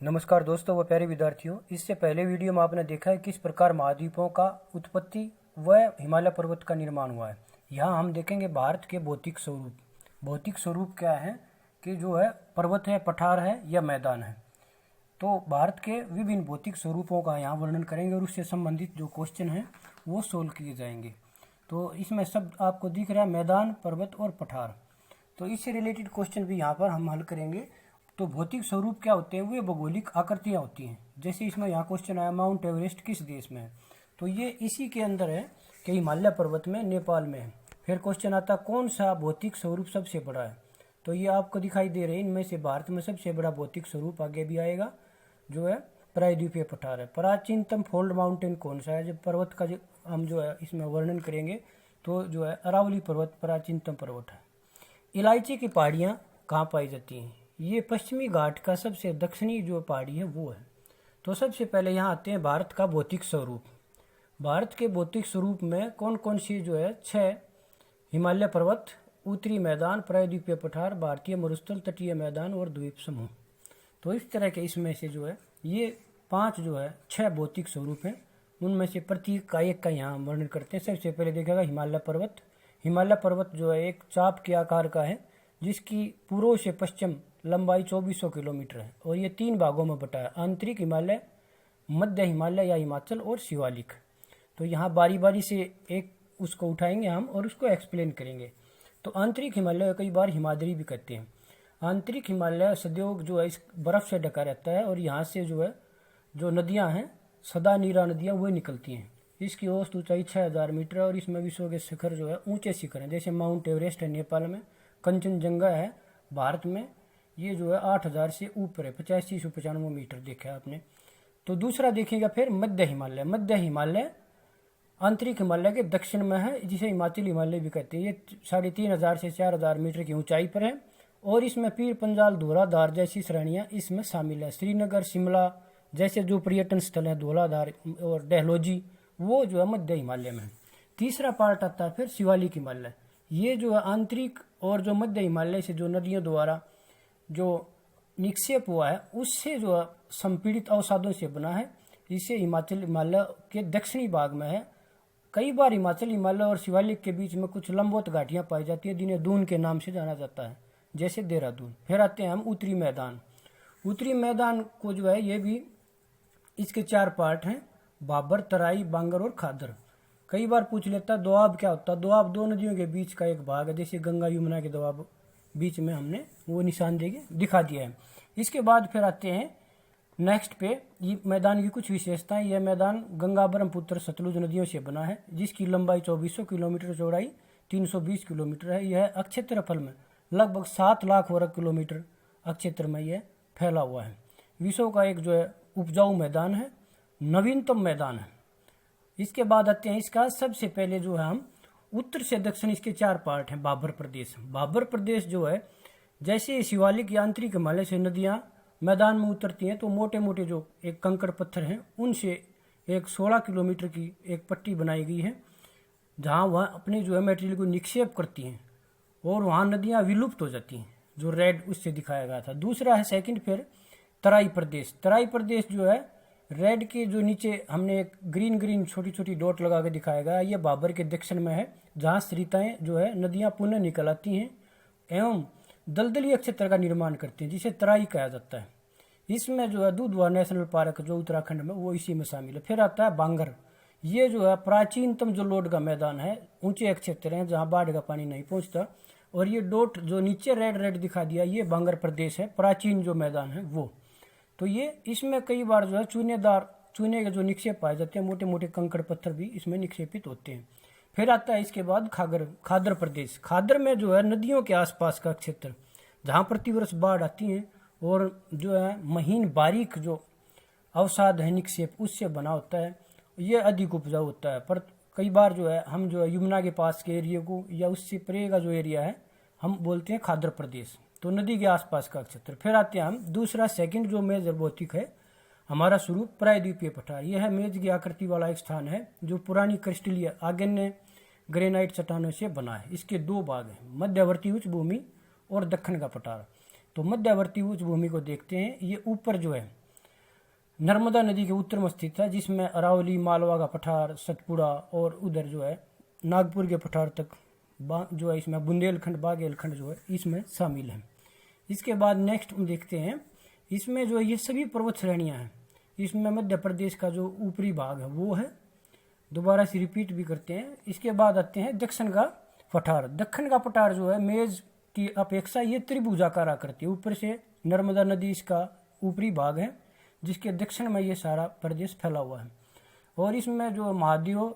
नमस्कार दोस्तों व प्यारे विद्यार्थियों। इससे पहले वीडियो में आपने देखा है किस प्रकार महाद्वीपों का उत्पत्ति व हिमालय पर्वत का निर्माण हुआ है। यहाँ हम देखेंगे भारत के भौतिक स्वरूप। भौतिक स्वरूप क्या है कि जो है पर्वत है, पठार है या मैदान है। तो भारत के विभिन्न भौतिक स्वरूपों का यहाँ वर्णन करेंगे और उससे संबंधित जो क्वेश्चन हैं वो सोल्व किए जाएंगे। तो इसमें सब आपको दिख रहा है, मैदान, पर्वत और पठार। तो इससे रिलेटेड क्वेश्चन भी यहाँ पर हम हल करेंगे। तो भौतिक स्वरूप क्या होते हैं? वे भौगोलिक आकृतियाँ होती हैं। जैसे इसमें यहाँ क्वेश्चन आया, माउंट एवरेस्ट किस देश में है? तो ये इसी के अंदर है कि हिमालय पर्वत में, नेपाल में है। फिर क्वेश्चन आता कौन सा भौतिक स्वरूप सबसे बड़ा है? तो ये आपको दिखाई दे रहे हैं, इनमें से भारत में सबसे बड़ा भौतिक स्वरूप आगे भी आएगा जो है प्रायद्वीपीय पठार है। प्राचीनतम फोल्ड माउंटेन कौन सा है? जब पर्वत का जो हम जो है इसमें वर्णन करेंगे तो जो है अरावली पर्वत प्राचीनतम पर्वत है। इलायची की पहाड़ियाँ कहाँ पाई जाती हैं? ये पश्चिमी घाट का सबसे दक्षिणी जो पहाड़ी है वो है। तो सबसे पहले यहाँ आते हैं भारत का भौतिक स्वरूप। भारत के भौतिक स्वरूप में कौन कौन सी जो है 6 हिमालय पर्वत, उत्तरी मैदान, प्रायद्वीपीय पठार, भारतीय मरुस्थल, तटीय मैदान और द्वीप समूह। तो इस तरह के इसमें से जो है ये 5 जो है 6 भौतिक स्वरूप हैं। उनमें से प्रत्येक का एक का यहाँ वर्णन करते हैं। सबसे पहले देखेगा हिमालय पर्वत। हिमालय पर्वत जो है एक चाप के आकार का है जिसकी पूर्व से पश्चिम लंबाई 2400 किलोमीटर है और ये 3 भागों में बटा है, आंतरिक हिमालय, मध्य हिमालय या हिमाचल और शिवालिक। तो यहाँ बारी बारी से एक उसको उठाएंगे हम और उसको एक्सप्लेन करेंगे। तो आंतरिक हिमालय कई बार हिमाद्री भी कहते हैं। आंतरिक हिमालय सदैव जो है इस बर्फ़ से ढका रहता है और यहाँ से जो है जो नदियाँ हैं, सदा नीरा नदियाँ, वो निकलती हैं। इसकी औसत ऊंचाई 6000 मीटर है और इसमें विश्व के शिखर जो है ऊंचे शिखर हैं। जैसे माउंट एवरेस्ट है नेपाल में, कंचनजंगा है भारत में, ये जो है 8000 से ऊपर है, 8595 मीटर देखा है आपने। तो दूसरा देखिएगा फिर मध्य हिमालय। मध्य हिमालय आंतरिक हिमालय के दक्षिण में है, जिसे हिमाचली हिमालय भी कहते हैं। ये 3500 से 4000 मीटर की ऊंचाई पर है और इसमें पीर पंजाल, धौलाधार जैसी श्रेणियां इसमें शामिल है। श्रीनगर, शिमला जैसे जो पर्यटन स्थल है, धौलाधार और डहलोजी, वो जो है मध्य हिमालय में। तीसरा पार्ट आता है फिर शिवालिक हिमालय। ये जो है आंतरिक और जो मध्य हिमालय से जो नदियों द्वारा जो निक्षेप हुआ है उससे जो संपीड़ित अवसादों से बना है। इसे हिमाचल हिमालय के दक्षिणी भाग में है। कई बार हिमाचल हिमालय और शिवालिक के बीच में कुछ लंबवत घाटियां पाई जाती है जिन्हें दून के नाम से जाना जाता है, जैसे देहरादून। फिर आते हैं हम उत्तरी मैदान। उत्तरी मैदान को जो है ये भी इसके 4 पार्ट हैं, बाबर, तराई, बांगर और खादर। कई बार पूछ लेता है दोआब क्या होता है? दोआब 2 नदियों के बीच का एक भाग है, जैसे गंगा यमुना के दोआब बीच में हमने वो निशान दिखा दिया है। इसके बाद फिर आते हैं नेक्स्ट पे, ये मैदान की कुछ विशेषताएं। यह मैदान गंगा, ब्रह्मपुत्र, सतलुज नदियों से बना है जिसकी लंबाई 2400 किलोमीटर, चौड़ाई 320 किलोमीटर है। यह अक्षेत्रफल में लगभग 7 लाख वर्ग किलोमीटर अक्षेत्र में यह फैला हुआ है। विश्व का एक जो है उपजाऊ मैदान है, नवीनतम मैदान है। इसके बाद आते हैं इसका सबसे पहले जो है हम उत्तर से दक्षिण, इसके 4 पार्ट हैं। बाबर प्रदेश। बाबर प्रदेश जो है जैसे शिवालिक या आंतरिक हिमालय से नदियाँ मैदान में उतरती हैं तो मोटे मोटे जो एक कंकड़ पत्थर हैं उनसे एक 16 किलोमीटर की एक पट्टी बनाई गई है जहाँ वह अपने जो है मटेरियल को निक्षेप करती हैं और वहाँ नदियाँ विलुप्त हो जाती हैं, जो रेड उससे दिखाया गया था। दूसरा है सेकंड फिर तराई प्रदेश। तराई प्रदेश जो है रेड के जो नीचे हमने एक ग्रीन ग्रीन छोटी छोटी डॉट लगा के दिखाया गया, ये बाबर के दक्षिण में है जहाँ सरिताएं जो है नदियाँ पुनः निकल आती हैं एवं दलदली क्षेत्र का निर्माण करती हैं, जिसे तराई कहा जाता है। इसमें जो है दुधवा नेशनल पार्क जो उत्तराखंड में, वो इसी में शामिल है। फिर आता है बांगर। ये जो है प्राचीनतम जो लोड का मैदान है, ऊंचे क्षेत्र हैं जहाँ बाढ़ का पानी नहीं पहुँचता। और ये डॉट जो नीचे रेड रेड दिखा दिया, ये बांगर प्रदेश है, प्राचीन जो मैदान है वो। तो ये इसमें कई बार जो है चूने के जो निक्षेप पाए जाते हैं, मोटे मोटे कंकड़ पत्थर भी इसमें निक्षेपित होते हैं। फिर आता है इसके बाद खादर प्रदेश। खादर में जो है नदियों के आसपास का क्षेत्र जहाँ प्रतिवर्ष बाढ़ आती है और जो है महीन बारीक जो अवसाद है निक्षेप उससे बना होता है, ये अधिक उपजाऊ होता है। पर कई बार जो है हम जो है यमुना के पास के एरिया को या उससे परे का जो एरिया है हम बोलते हैं खादर प्रदेश, तो नदी के आसपास का क्षेत्र। फिर आते हैं हम दूसरा सेकंड जो मेजर भौतिक है हमारा स्वरूप, प्रायद्वीपीय पठार। यह है मेज की आकृति वाला एक स्थान है जो पुरानी क्रिस्टलीय आग्नेय ग्रेनाइट चट्टानों से बना है। इसके 2 भाग हैं, मध्यवर्ती उच्च भूमि और दक्षिण का पठार। तो मध्यवर्ती उच्च भूमि को देखते हैं। ये ऊपर जो है नर्मदा नदी के उत्तर में स्थित है, जिसमें अरावली, मालवा का पठार, सतपुड़ा और उधर जो है नागपुर के पठार तक जो है इसमें बुंदेलखंड, बागेलखंड जो है इसमें शामिल है। इसके बाद नेक्स्ट हम देखते हैं, इसमें जो ये सभी पर्वत श्रेणियाँ हैं, इसमें मध्य प्रदेश का जो ऊपरी भाग है वो है, दोबारा से रिपीट भी करते हैं। इसके बाद आते हैं दक्षिण का पठार। दक्षिण का पठार जो है मेज की अपेक्षा ये त्रिभुजाकार आकृति है, ऊपर से नर्मदा नदी इसका ऊपरी भाग है, जिसके दक्षिण में ये सारा प्रदेश फैला हुआ है। और इसमें जो महाद्वीपों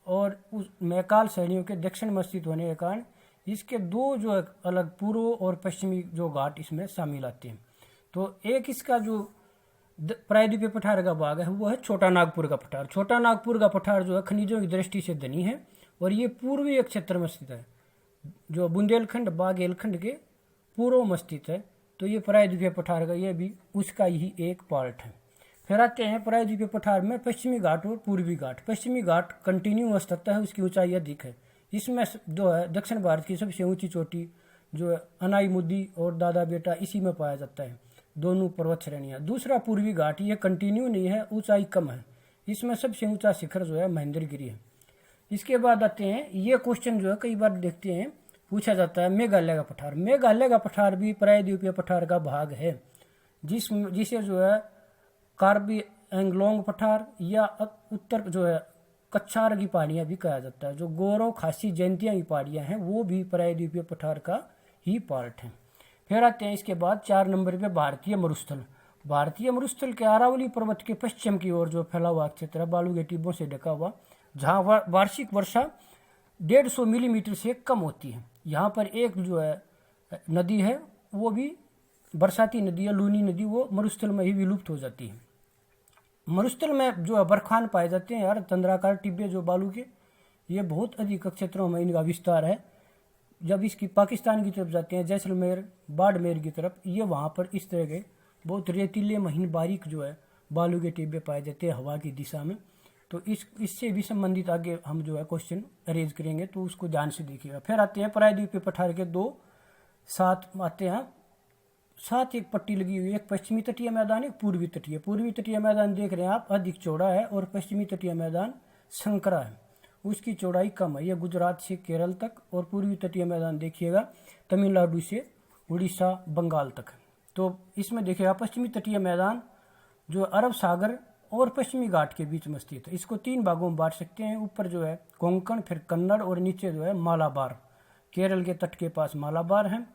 और उस मैकाल श्रेणियों के दक्षिण में स्थित होने के कारण इसके दो जो अलग पूर्व और पश्चिमी जो घाट इसमें शामिल आते हैं। तो एक इसका जो प्रायद्वीपीय पठार का भाग है वो है छोटा नागपुर का पठार। छोटा नागपुर का पठार जो है खनिजों की दृष्टि से धनी है और ये पूर्वी क्षेत्र में स्थित है, जो बुंदेलखंड, बागेलखंड के पूर्व में स्थित है। तो ये प्रायद्वीपीय पठार का ये भी उसका ही एक पार्ट है। फिर आते हैं प्रायद्वीपीय पठार में पश्चिमी घाट और पूर्वी घाट। पश्चिमी घाट कंटिन्यू स्थित है, उसकी ऊंचाई अधिक है। इसमें जो है दक्षिण भारत की सबसे ऊंची चोटी जो है अनाईमुद्दी और दादा बेटा इसी में पाया जाता है, दोनों पर्वत श्रेणियाँ। दूसरा पूर्वी घाट ये कंटिन्यू नहीं है, ऊंचाई कम है, इसमें सबसे ऊंचा शिखर जो है महेंद्रगिरी है। इसके बाद आते हैं, ये क्वेश्चन जो है कई बार देखते हैं पूछा जाता है, मेघालय का पठार। मेघालय का पठार भी प्रायद्वीपीय पठार का भाग है, जिसे जो है कार्बी एंगलोंग पठार या उत्तर जो है कच्छार की पहाड़ियाँ भी कहा जाता है। जो गौरव खासी जयंतियाँ की पहाड़ियाँ हैं वो भी प्रायद्वीपीय पठार का ही पार्ट है। फिर आते हैं इसके बाद 4 नंबर पे भारतीय मरुस्थल। भारतीय मरुस्थल के अरावली पर्वत के पश्चिम की ओर जो फैला हुआ क्षेत्र है, बालू के टिब्बों से ढका हुआ, जहाँ वार्षिक वर्षा 150 मिलीमीटर से कम होती है। यहाँ पर एक जो है नदी है वो भी बरसाती नदी है, लूनी नदी, वो मरुस्थल में ही विलुप्त हो जाती है। मरुस्थल में जो है बर्फान पाए जाते हैं यार, तंद्राकार टिब्बे जो बालू के, ये बहुत अधिक क्षेत्रों में इनका विस्तार है। जब इसकी पाकिस्तान की तरफ जाते हैं, जैसलमेर, बाड़मेर की तरफ, ये वहाँ पर इस तरह के बहुत रेतीले महीन बारीक जो है बालू के टिब्बे पाए जाते हैं हवा की दिशा में। तो इससे भी संबंधित आगे हम जो है क्वेश्चन अरेंज करेंगे, तो उसको ध्यान से देखिएगा। फिर आते हैं प्रायद्वीपीय पठार के 2 साथ आते हैं, साथ एक पट्टी लगी हुई है, एक पश्चिमी तटीय मैदान, एक पूर्वी तटीय। पूर्वी तटीय मैदान देख रहे हैं आप, अधिक चौड़ा है, और पश्चिमी तटीय मैदान संकरा है, उसकी चौड़ाई कम है। यह गुजरात से केरल तक, और पूर्वी तटीय मैदान देखिएगा तमिलनाडु से उड़ीसा, बंगाल तक। तो इसमें देखिएगा पश्चिमी तटीय मैदान जो अरब सागर और पश्चिमी घाट के बीच में स्थित है। इसको 3 भागों में बांट सकते हैं, ऊपर जो है कोंकण, फिर कन्नड़, और नीचे जो है मालाबार। केरल के तट के पास मालाबार है,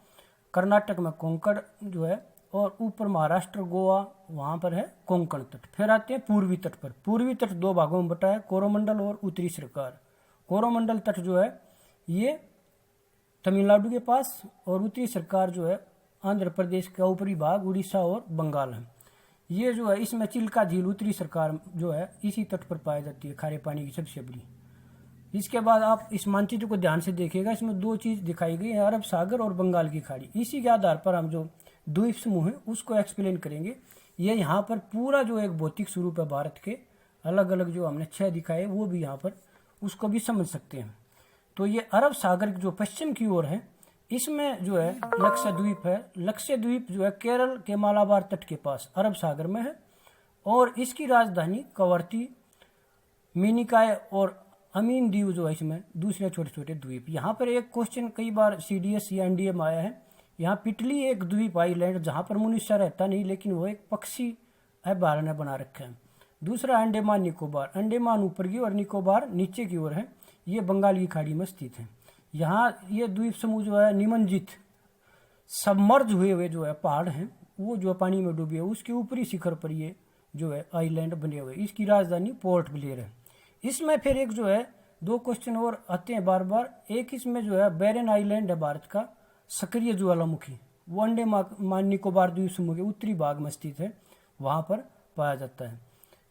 कर्नाटक में कोंकण जो है, और ऊपर महाराष्ट्र, गोवा, वहाँ पर है कोंकण तट। फिर आते हैं पूर्वी तट पर। पूर्वी तट 2 भागों में बटा है, कोरोमंडल और उत्तरी सरकार। कोरोमंडल तट जो है ये तमिलनाडु के पास, और उत्तरी सरकार जो है आंध्र प्रदेश का ऊपरी भाग, उड़ीसा और बंगाल है। ये जो है इसमें चिल्का झील उत्तरी सरकार जो है इसी तट पर पाई जाती है, खारे पानी की सबसे बड़ी। इसके बाद आप इस मानचित्र को ध्यान से देखिएगा, इसमें 2 चीज़ दिखाई गई है, अरब सागर और बंगाल की खाड़ी। इसी के आधार पर हम जो द्वीप समूह है उसको एक्सप्लेन करेंगे। ये यहाँ पर पूरा जो एक भौतिक स्वरूप है भारत के, अलग अलग जो हमने 6 दिखाए वो भी यहाँ पर उसको भी समझ सकते हैं। तो ये अरब सागर जो पश्चिम की ओर है, इसमें जो है लक्षद्वीप है। लक्षद्वीप जो है केरल के मालाबार तट के पास अरब सागर में है, और इसकी राजधानी कवरती, मिनिकॉय और अमीन द्वीप जो है इसमें दूसरे छोटे छोटे द्वीप। यहाँ पर एक क्वेश्चन कई बार CDS या NDA में आया है, यहाँ पिटली एक द्वीप आइलैंड जहाँ पर मनुष्य रहता नहीं, लेकिन वो एक पक्षी अभयारण्य ने बना रखा है। दूसरा अंडमान निकोबार। अंडमान ऊपर की और निकोबार नीचे की ओर है, ये बंगाल की खाड़ी में स्थित है। यहाँ ये द्वीप समूह जो है निमज्जित, सबमर्ज हुए हुए जो है पहाड़ हैं, वो जो पानी में डूबे हुए, उसके ऊपरी शिखर पर ये जो है आइलैंड बने हुए। इसकी राजधानी पोर्ट ब्लेयर है। इसमें फिर एक जो है 2 क्वेश्चन और आते हैं बार बार। एक इसमें जो है बैरन आइलैंड है भारत का सक्रिय ज्वालामुखी, वो अंडमान निकोबार द्वीप समूह के उत्तरी भाग में स्थित है, वहाँ पर पाया जाता है।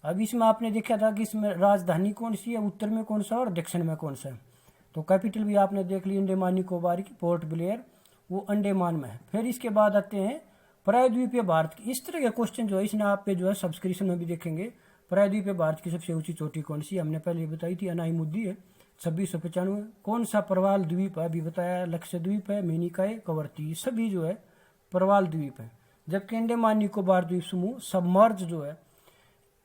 अब इसमें आपने देखा था कि इसमें राजधानी कौन सी है, उत्तर में कौन सा और दक्षिण में कौन सा है। तो कैपिटल भी आपने देख ली अंडमान निकोबार की, पोर्ट ब्लेयर, वो अंडमान में है। फिर इसके बाद आते हैं प्रायद्वीपीय भारत की। इस तरह के क्वेश्चन जो है इसने आप पे जो है सब्सक्रिप्शन में भी देखेंगे। प्रायद्वीपीय भारत की सबसे ऊंची चोटी कौन सी, हमने पहले बताई थी अनाईमुद्दी है 2695। कौन सा प्रवाल द्वीप है अभी बताया, लक्षद्वीप है, मिनिकॉय, कवरती, सभी जो है प्रवाल द्वीप है। जबकि अंडमान निकोबार द्वीप समूह सबमर्ज जो है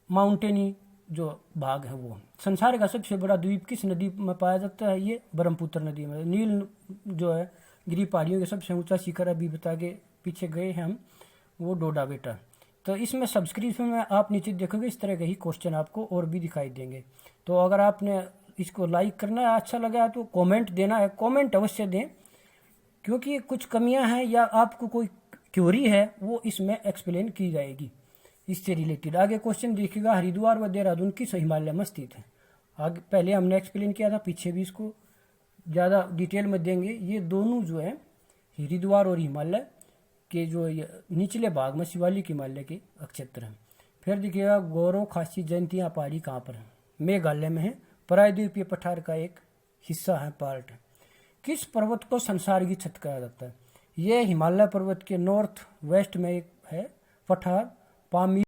माउंटेनी जो भाग है वो। संसार का सबसे बड़ा द्वीप किस नदी में पाया जाता है? ये ब्रह्मपुत्र नदी में। नील जो है गिरी पहाड़ियों के सबसे ऊंचा शिखर अभी बता के पीछे गए हैं हम, वो डोडा बेटा। तो इसमें सब्सक्रिप्शन में आप नीचे देखोगे इस तरह के ही क्वेश्चन आपको और भी दिखाई देंगे। तो अगर आपने इसको लाइक करना है, अच्छा लगा है तो कमेंट देना है, कमेंट अवश्य दें, क्योंकि कुछ कमियां हैं या आपको कोई क्वेरी है वो इसमें एक्सप्लेन की जाएगी इससे रिलेटेड। आगे क्वेश्चन देखिएगा, हरिद्वार व देहरादून किस हिमालय में स्थित है? आगे पहले हमने एक्सप्लेन किया था, पीछे भी इसको ज़्यादा डिटेल में देंगे। ये दोनों जो है हरिद्वार और हिमालय के जो निचले भाग में शिवालिक हिमालय के क्षेत्र हैं। फिर देखिएगा, गौरव खासी जयंतिया पहाड़ी कहाँ पर है? मेघालय में है, प्रायद्वीपीय पठार का एक हिस्सा है, पार्ट है। किस पर्वत को संसार की छत कहा जाता है? यह हिमालय पर्वत के नॉर्थ वेस्ट में एक है पठार, पामीर